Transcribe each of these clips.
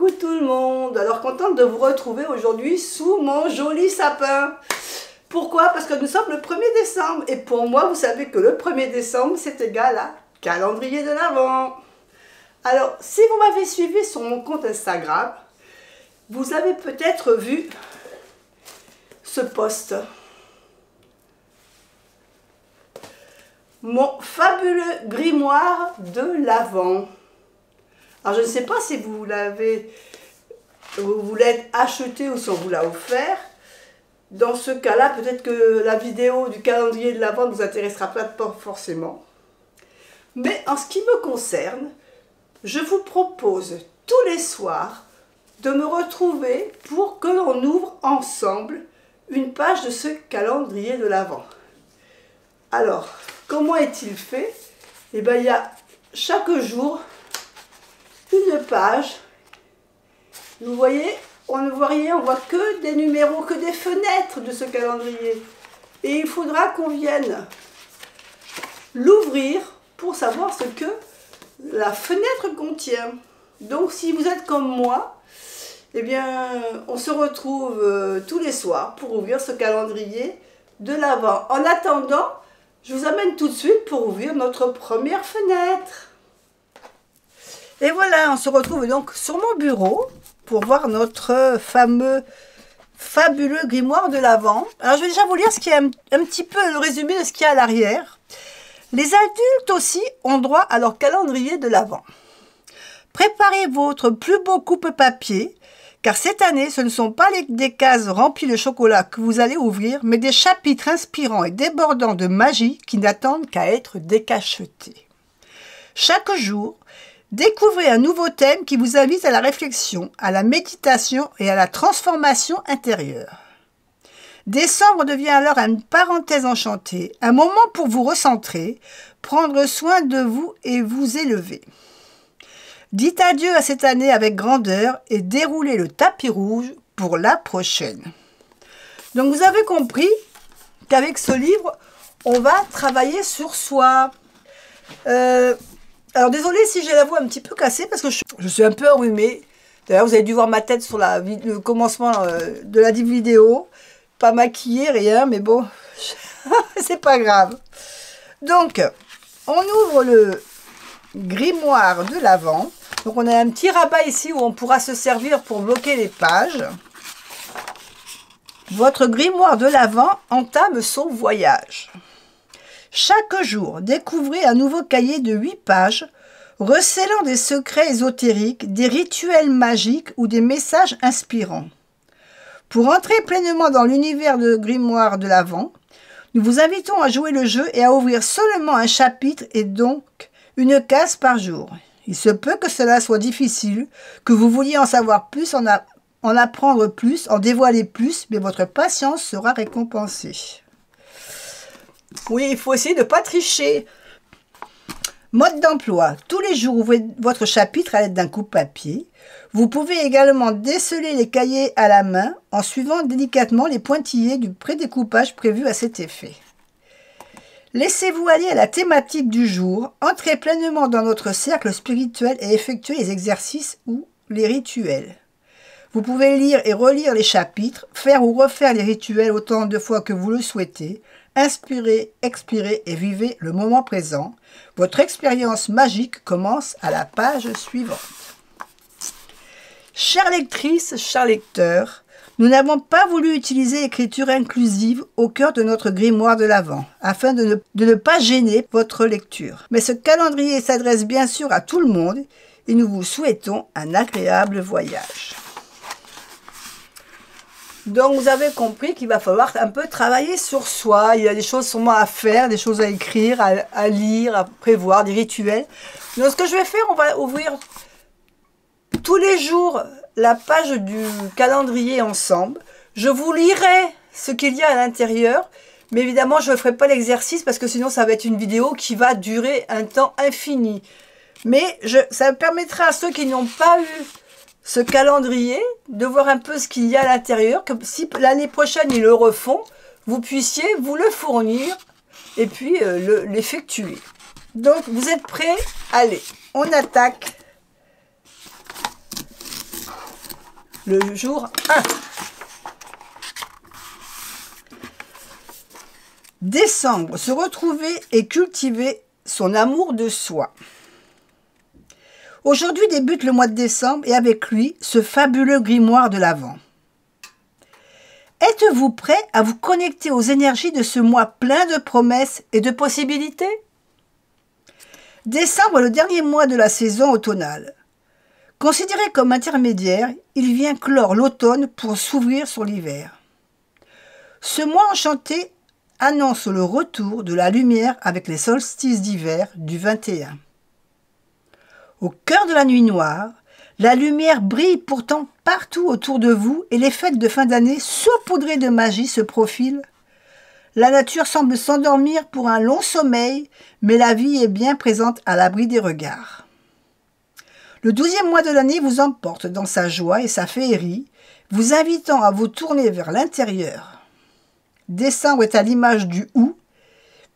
Coucou tout le monde, alors contente de vous retrouver aujourd'hui sous mon joli sapin. Pourquoi? Parce que nous sommes le 1er décembre et pour moi vous savez que le 1er décembre c'est égal à calendrier de l'Avent. Alors si vous m'avez suivi sur mon compte Instagram, vous avez peut-être vu ce post. Mon fabuleux grimoire de l'Avent. Alors je ne sais pas si vous l'avez acheté ou si on vous l'a offert. Dans ce cas-là, peut-être que la vidéo du calendrier de l'Avent ne vous intéressera pas forcément. Mais en ce qui me concerne, je vous propose tous les soirs de me retrouver pour que l'on ouvre ensemble une page de ce calendrier de l'Avent. Alors, comment est-il fait? Eh bien, il y a chaque jour une page. Vous voyez, on ne voit rien, on voit que des numéros, que des fenêtres de ce calendrier. Et il faudra qu'on vienne l'ouvrir pour savoir ce que la fenêtre contient. Donc si vous êtes comme moi, eh bien, on se retrouve tous les soirs pour ouvrir ce calendrier de l'Avent. En attendant, je vous amène tout de suite pour ouvrir notre première fenêtre. Et voilà, on se retrouve donc sur mon bureau pour voir notre fabuleux grimoire de l'Avent. Alors je vais déjà vous lire ce qui est un petit peu le résumé de ce qu'il y a à l'arrière. Les adultes aussi ont droit à leur calendrier de l'Avent. Préparez votre plus beau coupe-papier, car cette année, ce ne sont pas des cases remplies de chocolat que vous allez ouvrir, mais des chapitres inspirants et débordants de magie qui n'attendent qu'à être décachetés. Chaque jour, découvrez un nouveau thème qui vous invite à la réflexion, à la méditation et à la transformation intérieure. Décembre devient alors une parenthèse enchantée, un moment pour vous recentrer, prendre soin de vous et vous élever. Dites adieu à cette année avec grandeur et déroulez le tapis rouge pour la prochaine. Donc vous avez compris qu'avec ce livre, on va travailler sur soi. Alors désolé si j'ai la voix un petit peu cassée parce que je suis un peu enrhumée. D'ailleurs vous avez dû voir ma tête sur le commencement de la vidéo. Pas maquillée, rien, mais bon, c'est pas grave. Donc, on ouvre le grimoire de l'Avent. Donc on a un petit rabat ici où on pourra se servir pour bloquer les pages. Votre grimoire de l'Avent entame son voyage. Chaque jour, découvrez un nouveau cahier de 8 pages, recélant des secrets ésotériques, des rituels magiques ou des messages inspirants. Pour entrer pleinement dans l'univers de grimoire de l'Avent, nous vous invitons à jouer le jeu et à ouvrir seulement un chapitre et donc une case par jour. Il se peut que cela soit difficile, que vous vouliez en savoir plus, en apprendre plus, en dévoiler plus, mais votre patience sera récompensée. Oui, il faut essayer de ne pas tricher. Mode d'emploi. Tous les jours, ouvrez votre chapitre à l'aide d'un coupe-papier. Vous pouvez également déceler les cahiers à la main en suivant délicatement les pointillés du prédécoupage prévu à cet effet. Laissez-vous aller à la thématique du jour, entrez pleinement dans notre cercle spirituel et effectuez les exercices ou les rituels. Vous pouvez lire et relire les chapitres, faire ou refaire les rituels autant de fois que vous le souhaitez. Inspirez, expirez et vivez le moment présent. Votre expérience magique commence à la page suivante. Chères lectrices, chers lecteurs, nous n'avons pas voulu utiliser l'écriture inclusive au cœur de notre grimoire de l'Avent, afin de ne pas gêner votre lecture. Mais ce calendrier s'adresse bien sûr à tout le monde et nous vous souhaitons un agréable voyage. Donc vous avez compris qu'il va falloir un peu travailler sur soi. Il y a des choses sûrement à faire, des choses à écrire, à lire, à prévoir, des rituels. Donc ce que je vais faire, on va ouvrir tous les jours la page du calendrier ensemble. Je vous lirai ce qu'il y a à l'intérieur. Mais évidemment, je ne ferai pas l'exercice parce que sinon ça va être une vidéo qui va durer un temps infini. Mais ça permettra à ceux qui n'ont pas eu ce calendrier de voir un peu ce qu'il y a à l'intérieur, que si l'année prochaine ils le refont, vous puissiez vous le fournir et puis l'effectuer. Donc vous êtes prêts? Allez, on attaque le jour 1. Décembre, se retrouver et cultiver son amour de soi. Aujourd'hui débute le mois de décembre et avec lui, ce fabuleux grimoire de l'Avent. Êtes-vous prêt à vous connecter aux énergies de ce mois plein de promesses et de possibilités? Décembre est le dernier mois de la saison automnale. Considéré comme intermédiaire, il vient clore l'automne pour s'ouvrir sur l'hiver. Ce mois enchanté annonce le retour de la lumière avec les solstices d'hiver du 21. Au cœur de la nuit noire, la lumière brille pourtant partout autour de vous et les fêtes de fin d'année saupoudrées de magie se profilent. La nature semble s'endormir pour un long sommeil, mais la vie est bien présente à l'abri des regards. Le 12e mois de l'année vous emporte dans sa joie et sa féerie, vous invitant à vous tourner vers l'intérieur. Décembre est à l'image du houx,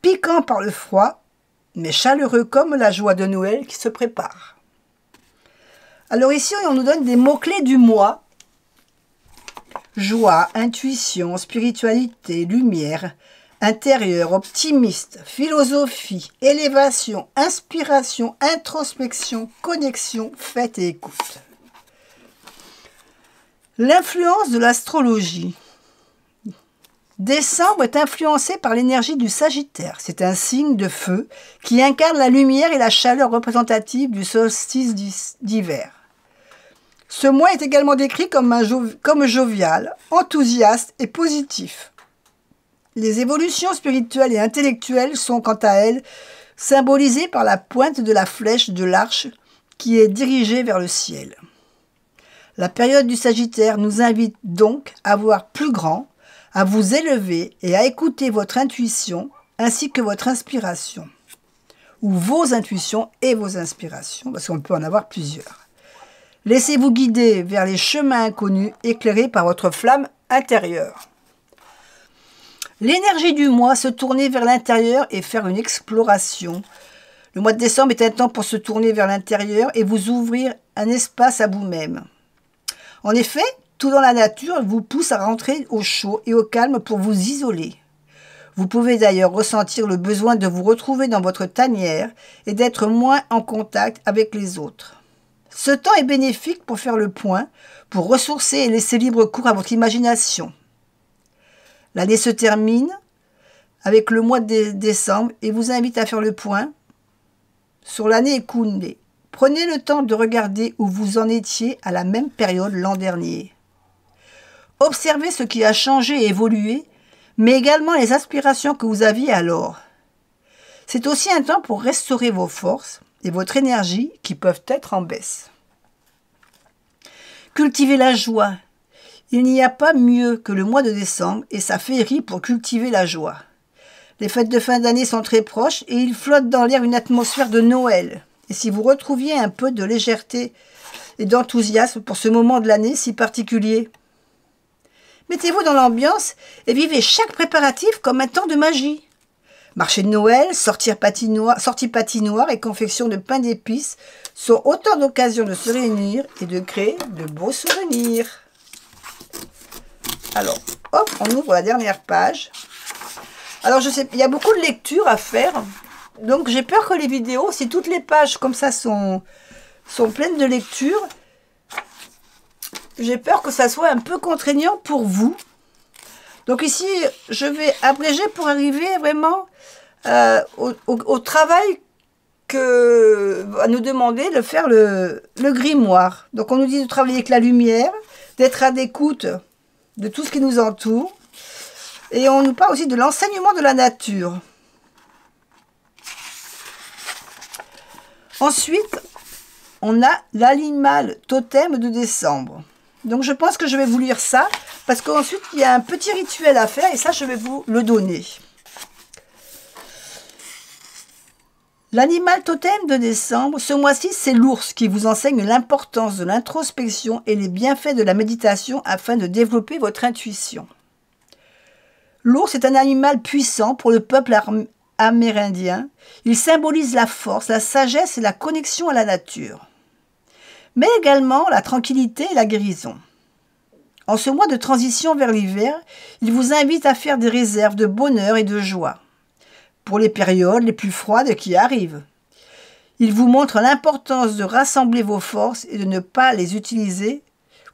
piquant par le froid, mais chaleureux comme la joie de Noël qui se prépare. Alors ici, on nous donne des mots-clés du mois. Joie, intuition, spiritualité, lumière, intérieur, optimiste, philosophie, élévation, inspiration, introspection, connexion, fête et écoute. L'influence de l'astrologie. Décembre est influencé par l'énergie du Sagittaire. C'est un signe de feu qui incarne la lumière et la chaleur représentative du solstice d'hiver. Ce mois est également décrit comme jovial, enthousiaste et positif. Les évolutions spirituelles et intellectuelles sont quant à elles symbolisées par la pointe de la flèche de l'arche qui est dirigée vers le ciel. La période du Sagittaire nous invite donc à voir plus grand, à vous élever et à écouter votre intuition ainsi que votre inspiration. Ou vos intuitions et vos inspirations, parce qu'on peut en avoir plusieurs. Laissez-vous guider vers les chemins inconnus éclairés par votre flamme intérieure. L'énergie du mois, se tourner vers l'intérieur et faire une exploration. Le mois de décembre est un temps pour se tourner vers l'intérieur et vous ouvrir un espace à vous-même. En effet, tout dans la nature vous pousse à rentrer au chaud et au calme pour vous isoler. Vous pouvez d'ailleurs ressentir le besoin de vous retrouver dans votre tanière et d'être moins en contact avec les autres. Ce temps est bénéfique pour faire le point, pour ressourcer et laisser libre cours à votre imagination. L'année se termine avec le mois de décembre et vous invite à faire le point sur l'année écoulée. Prenez le temps de regarder où vous en étiez à la même période l'an dernier. Observez ce qui a changé et évolué, mais également les aspirations que vous aviez alors. C'est aussi un temps pour restaurer vos forces et votre énergie qui peuvent être en baisse. Cultivez la joie. Il n'y a pas mieux que le mois de décembre et sa féerie pour cultiver la joie. Les fêtes de fin d'année sont très proches et il flotte dans l'air une atmosphère de Noël. Et si vous retrouviez un peu de légèreté et d'enthousiasme pour ce moment de l'année si particulier, mettez-vous dans l'ambiance et vivez chaque préparatif comme un temps de magie. Marché de Noël, sortie patinoire et confection de pain d'épices sont autant d'occasions de se réunir et de créer de beaux souvenirs. Alors, hop, on ouvre la dernière page. Alors, je sais, il y a beaucoup de lectures à faire. Donc, j'ai peur que les vidéos, si toutes les pages comme ça sont pleines de lectures, j'ai peur que ça soit un peu contraignant pour vous. Donc ici, je vais abréger pour arriver vraiment au travail que va nous demander de faire le grimoire. Donc on nous dit de travailler avec la lumière, d'être à l'écoute de tout ce qui nous entoure. Et on nous parle aussi de l'enseignement de la nature. Ensuite, on a l'animal totem de décembre. Donc je pense que je vais vous lire ça, parce qu'ensuite il y a un petit rituel à faire, et ça je vais vous le donner. L'animal totem de décembre, ce mois-ci, c'est l'ours qui vous enseigne l'importance de l'introspection et les bienfaits de la méditation afin de développer votre intuition. L'ours est un animal puissant pour le peuple amérindien. Il symbolise la force, la sagesse et la connexion à la nature, mais également la tranquillité et la guérison. En ce mois de transition vers l'hiver, il vous invite à faire des réserves de bonheur et de joie pour les périodes les plus froides qui arrivent. Il vous montre l'importance de rassembler vos forces et de ne pas les utiliser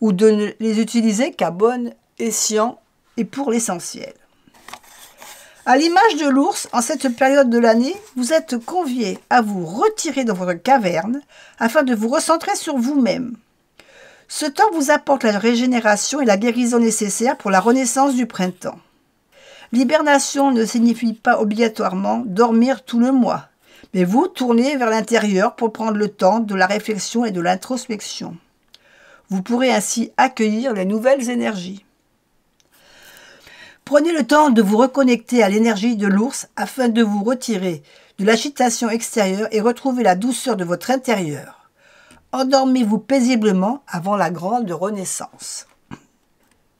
ou de ne les utiliser qu'à bon escient et pour l'essentiel. À l'image de l'ours, en cette période de l'année, vous êtes conviés à vous retirer dans votre caverne afin de vous recentrer sur vous-même. Ce temps vous apporte la régénération et la guérison nécessaires pour la renaissance du printemps. L'hibernation ne signifie pas obligatoirement dormir tout le mois, mais vous tournez vers l'intérieur pour prendre le temps de la réflexion et de l'introspection. Vous pourrez ainsi accueillir les nouvelles énergies. Prenez le temps de vous reconnecter à l'énergie de l'ours afin de vous retirer de l'agitation extérieure et retrouver la douceur de votre intérieur. Endormez-vous paisiblement avant la grande renaissance.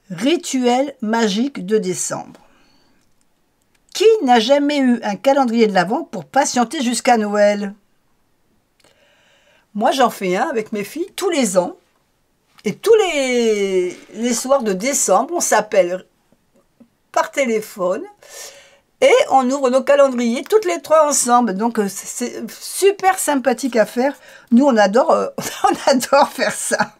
Rituel magique de décembre. Qui n'a jamais eu un calendrier de l'Avent pour patienter jusqu'à Noël? Moi, j'en fais un avec mes filles tous les ans. Et tous les soirs de décembre, on s'appelle par téléphone et on ouvre nos calendriers toutes les trois ensemble. Donc c'est super sympathique à faire. Nous on adore faire ça.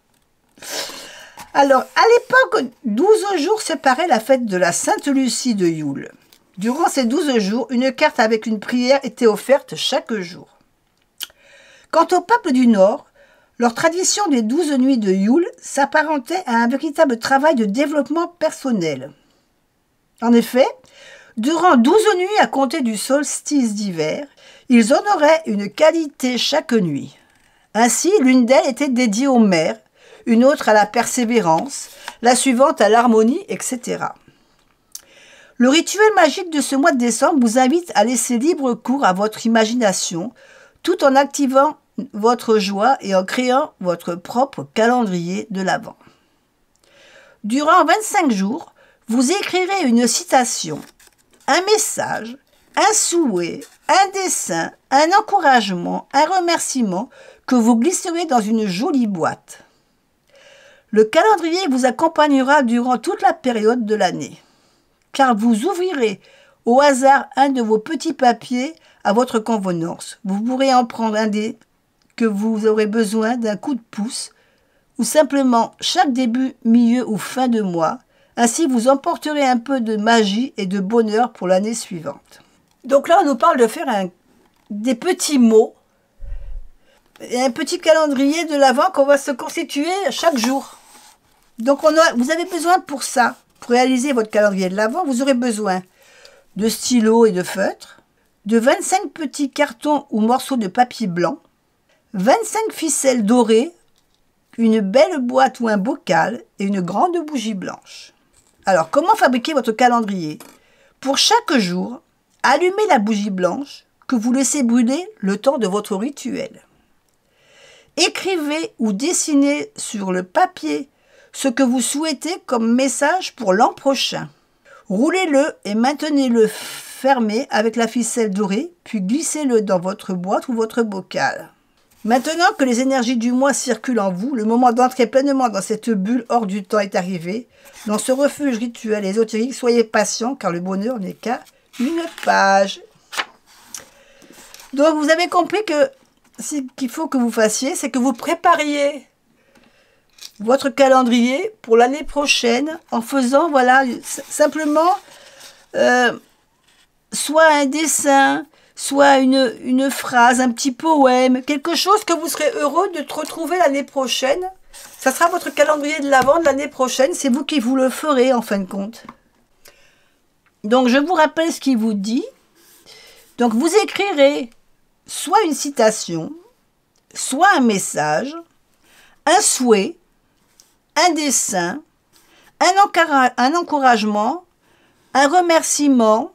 Alors à l'époque, 12 jours séparaient la fête de la Sainte Lucie de Yule. Durant ces 12 jours, une carte avec une prière était offerte chaque jour. Quant au peuple du Nord, leur tradition des 12 nuits de Yule s'apparentait à un véritable travail de développement personnel. En effet, durant 12 nuits à compter du solstice d'hiver, ils honoraient une qualité chaque nuit. Ainsi, l'une d'elles était dédiée aux mères, une autre à la persévérance, la suivante à l'harmonie, etc. Le rituel magique de ce mois de décembre vous invite à laisser libre cours à votre imagination, tout en activant votre joie et en créant votre propre calendrier de l'Avent. Durant 25 jours, vous écrirez une citation, un message, un souhait, un dessin, un encouragement, un remerciement que vous glisserez dans une jolie boîte. Le calendrier vous accompagnera durant toute la période de l'année, car vous ouvrirez au hasard un de vos petits papiers à votre convenance. Vous pourrez en prendre un des que vous aurez besoin d'un coup de pouce ou simplement chaque début, milieu ou fin de mois. Ainsi, vous emporterez un peu de magie et de bonheur pour l'année suivante. Donc là, on nous parle de faire des petits mots et un petit calendrier de l'Avent qu'on va se constituer chaque jour. Donc, vous avez besoin pour ça, pour réaliser votre calendrier de l'Avent, vous aurez besoin de stylos et de feutres, de 25 petits cartons ou morceaux de papier blanc, 25 ficelles dorées, une belle boîte ou un bocal et une grande bougie blanche. Alors, comment fabriquer votre calendrier? Pour chaque jour, allumez la bougie blanche que vous laissez brûler le temps de votre rituel. Écrivez ou dessinez sur le papier ce que vous souhaitez comme message pour l'an prochain. Roulez-le et maintenez-le fermé avec la ficelle dorée, puis glissez-le dans votre boîte ou votre bocal. Maintenant que les énergies du mois circulent en vous, le moment d'entrer pleinement dans cette bulle hors du temps est arrivé. Dans ce refuge rituel ésotérique, soyez patient car le bonheur n'est qu'à une page. Donc vous avez compris que ce qu'il faut que vous fassiez, c'est que vous prépariez votre calendrier pour l'année prochaine en faisant, voilà, simplement soit un dessin, soit une phrase, un petit poème, quelque chose que vous serez heureux de retrouver l'année prochaine. Ça sera votre calendrier de l'Avent de l'année prochaine, c'est vous qui vous le ferez en fin de compte. Donc je vous rappelle ce qu'il vous dit. Donc vous écrirez soit une citation, soit un message, un souhait, un dessin, un encouragement, un remerciement,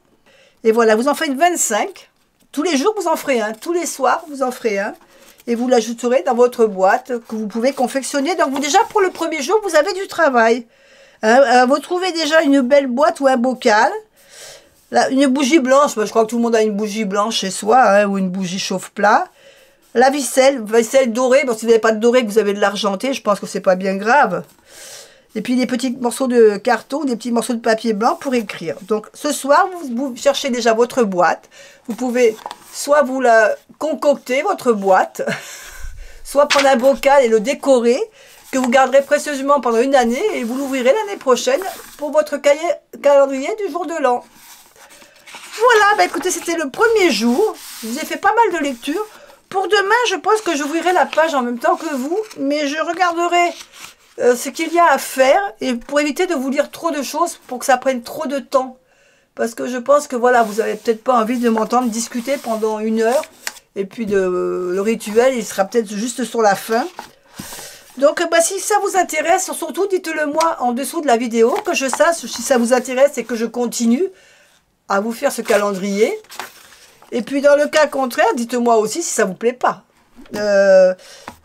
et voilà, vous en faites 25. Tous les jours, vous en ferez un. Tous les soirs, vous en ferez un. Et vous l'ajouterez dans votre boîte que vous pouvez confectionner. Donc, déjà, pour le premier jour, vous avez du travail. Vous trouvez déjà une belle boîte ou un bocal. Là, une bougie blanche. Je crois que tout le monde a une bougie blanche chez soi, ou une bougie chauffe-plat. La ficelle dorée. Bon, si vous n'avez pas de doré, que vous avez de l'argenté, je pense que c'est pas bien grave. Et puis des petits morceaux de carton, des petits morceaux de papier blanc pour écrire. Donc ce soir, vous cherchez déjà votre boîte. Vous pouvez soit vous la concocter, votre boîte, soit prendre un bocal et le décorer, que vous garderez précieusement pendant une année et vous l'ouvrirez l'année prochaine pour votre calendrier du jour de l'an. Voilà, bah écoutez, c'était le premier jour. Je vous ai fait pas mal de lectures. Pour demain, je pense que j'ouvrirai la page en même temps que vous, mais je regarderai ce qu'il y a à faire et pour éviter de vous lire trop de choses pour que ça prenne trop de temps. Parce que je pense que voilà, vous n'avez peut-être pas envie de m'entendre discuter pendant 1 heure. Et puis le rituel, il sera peut-être juste sur la fin. Donc bah, si ça vous intéresse, surtout dites-le moi en dessous de la vidéo, que je sache si ça vous intéresse et que je continue à vous faire ce calendrier. Et puis dans le cas contraire, dites-moi aussi si ça vous plaît pas.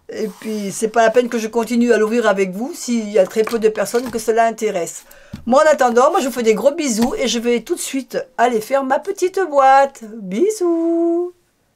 Et puis c'est pas la peine que je continue à l'ouvrir avec vous s'il y a très peu de personnes que cela intéresse. Moi en attendant, moi je vous fais des gros bisous et je vais tout de suite aller faire ma petite boîte. Bisous.